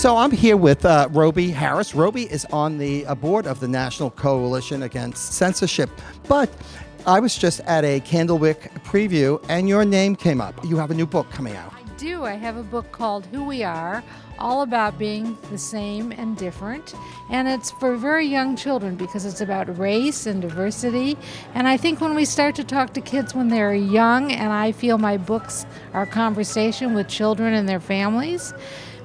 So I'm here with Robie Harris. Robie is on the board of the National Coalition Against Censorship. But I was just at a Candlewick preview, and your name came up. You have a new book coming out. I do. I have a book called Who We Are, all about being the same and different. And it's for very young children because it's about race and diversity. And I think when we start to talk to kids when they're young, and I feel my books are a conversation with children and their families,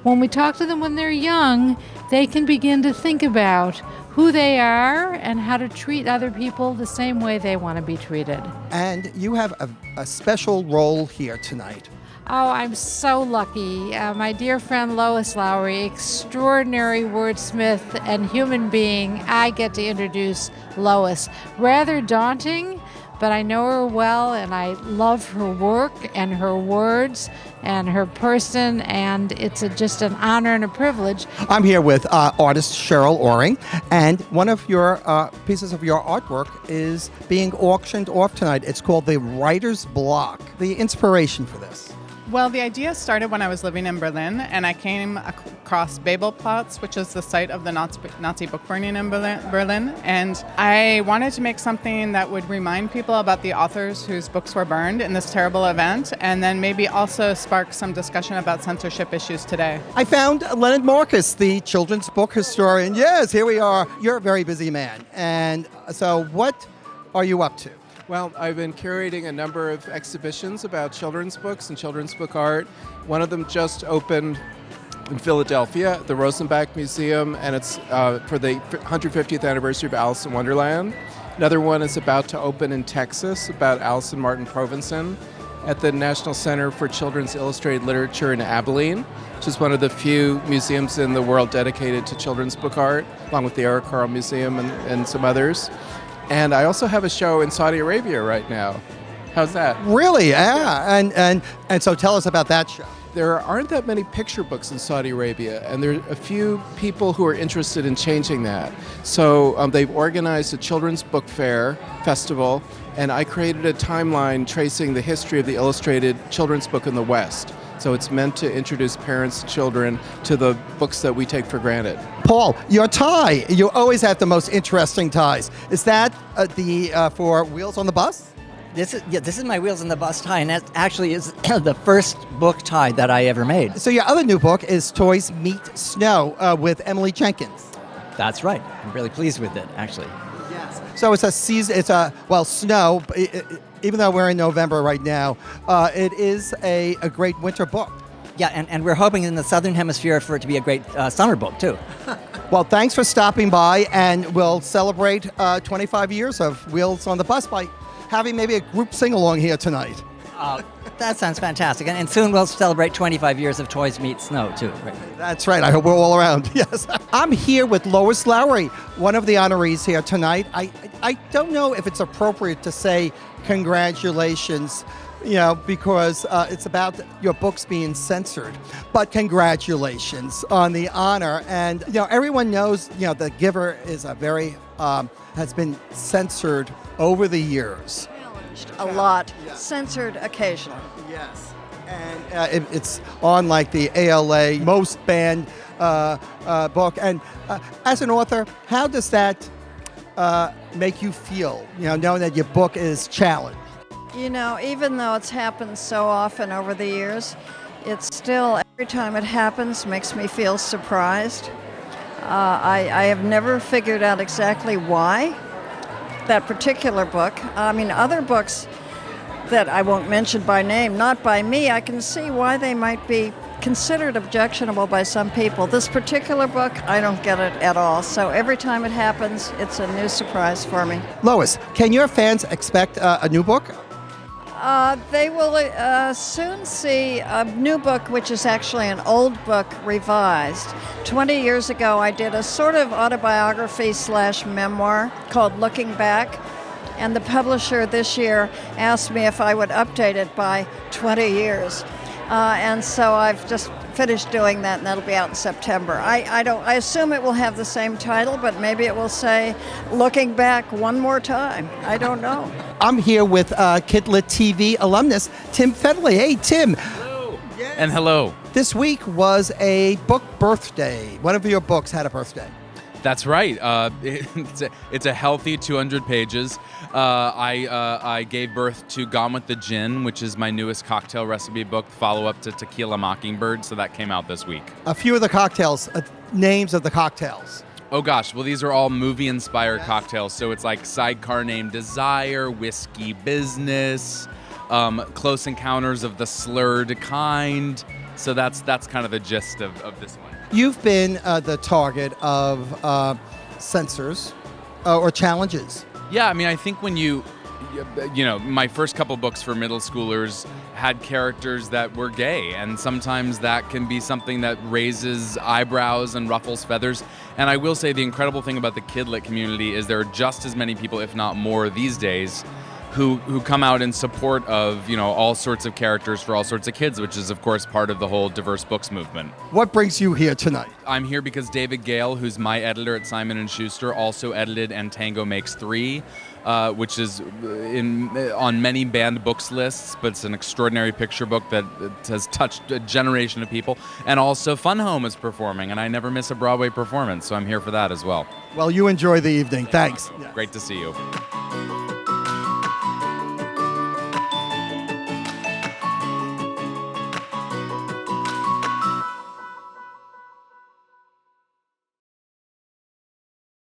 when we talk to them when they're young, they can begin to think about who they are and how to treat other people the same way they want to be treated. And you have a special role here tonight. Oh, I'm so lucky. My dear friend Lois Lowry, extraordinary wordsmith and human being, I get to introduce Lois. Rather daunting, but I know her well, and I love her work and her words and her person, and it's just an honor and a privilege. I'm here with artist Sheryl Oring, and one of your pieces of your artwork is being auctioned off tonight. It's called The Writer's Block. The inspiration for this? Well, the idea started when I was living in Berlin, and I came across Babelplatz, which is the site of the Nazi book burning in Berlin. And I wanted to make something that would remind people about the authors whose books were burned in this terrible event, and then maybe also spark some discussion about censorship issues today. I found Leonard Marcus, the children's book historian. Yes, here we are. You're a very busy man. And so what are you up to? Well, I've been curating a number of exhibitions about children's books and children's book art. One of them just opened in Philadelphia, the Rosenbach Museum, and it's for the 150th anniversary of Alice in Wonderland. Another one is about to open in Texas about Alice and Martin Provenson at the National Center for Children's Illustrated Literature in Abilene, which is one of the few museums in the world dedicated to children's book art, along with the Eric Carle Museum and some others. And I also have a show in Saudi Arabia right now. How's that? Really? Yeah. And so tell us about that show. There aren't that many picture books in Saudi Arabia, and there are a few people who are interested in changing that. So they've organized a children's book fair festival, and I created a timeline tracing the history of the illustrated children's book in the West. So it's meant to introduce parents and children to the books that we take for granted. Paul, your tie. You always have the most interesting ties. Is that for Wheels on the Bus? This is my Wheels on the Bus tie, and that actually is the first book tie that I ever made. So your other new book is Toys Meet Snow with Emily Jenkins. That's right. I'm really pleased with it, actually. Yes. So it's a season. Snow. Even though we're in November right now, it is a great winter book. Yeah, and we're hoping in the Southern Hemisphere for it to be a great summer book, too. Well, thanks for stopping by, and we'll celebrate 25 years of Wheels on the Bus by having maybe a group sing-along here tonight. That sounds fantastic. And soon we'll celebrate 25 years of Toys Meet Snow, too. Right? That's right. I hope we're all around. Yes. I'm here with Lois Lowry, one of the honorees here tonight. I don't know if it's appropriate to say congratulations, because it's about your books being censored. But congratulations on the honor. And, everyone knows, The Giver is a very, has been censored over the years. A lot, censored occasionally. Yes, and it's on like the ALA most banned book. And as an author, how does that make you feel? Knowing that your book is challenged. Even though it's happened so often over the years, it's still every time it happens makes me feel surprised. I have never figured out exactly why that particular book. Other books that I won't mention by name, not by me, I can see why they might be considered objectionable by some people. This particular book, I don't get it at all. So every time it happens, it's a new surprise for me. Lois, can your fans expect a new book? They will soon see a new book, which is actually an old book revised. 20 years ago, I did a sort of autobiography/memoir called Looking Back, and the publisher this year asked me if I would update it by 20 years. And so I've just finished doing that, and that'll be out in September. I assume it will have the same title, but maybe it will say Looking Back One More Time. I don't know. I'm here with KidLit TV alumnus Tim Federle. Hey, Tim. Hello. Yeah. And hello. This week was a book birthday. One of your books had a birthday. That's right. It's a healthy 200 pages. I gave birth to Gone with the Gin, which is my newest cocktail recipe book, follow-up to Tequila Mockingbird, so that came out this week. A few of the cocktails, names of the cocktails. Oh gosh, well these are all movie-inspired cocktails, so it's like Sidecar Named Desire, Whiskey Business, Close Encounters of the Slurred Kind. So that's kind of the gist of this one. You've been the target of censors or challenges. Yeah, I mean, I think when you know, my first couple books for middle schoolers had characters that were gay, and sometimes that can be something that raises eyebrows and ruffles feathers. And I will say the incredible thing about the KidLit community is there are just as many people, if not more, these days who come out in support of, you know, all sorts of characters for all sorts of kids, which is, of course, part of the whole diverse books movement. What brings you here tonight? I'm here because David Gale, who's my editor at Simon & Schuster, also edited And Tango Makes Three, which is on many banned books lists, but it's an extraordinary picture book that has touched a generation of people. And also Fun Home is performing, and I never miss a Broadway performance, so I'm here for that as well. Well, you enjoy the evening. Thanks. Great to see you.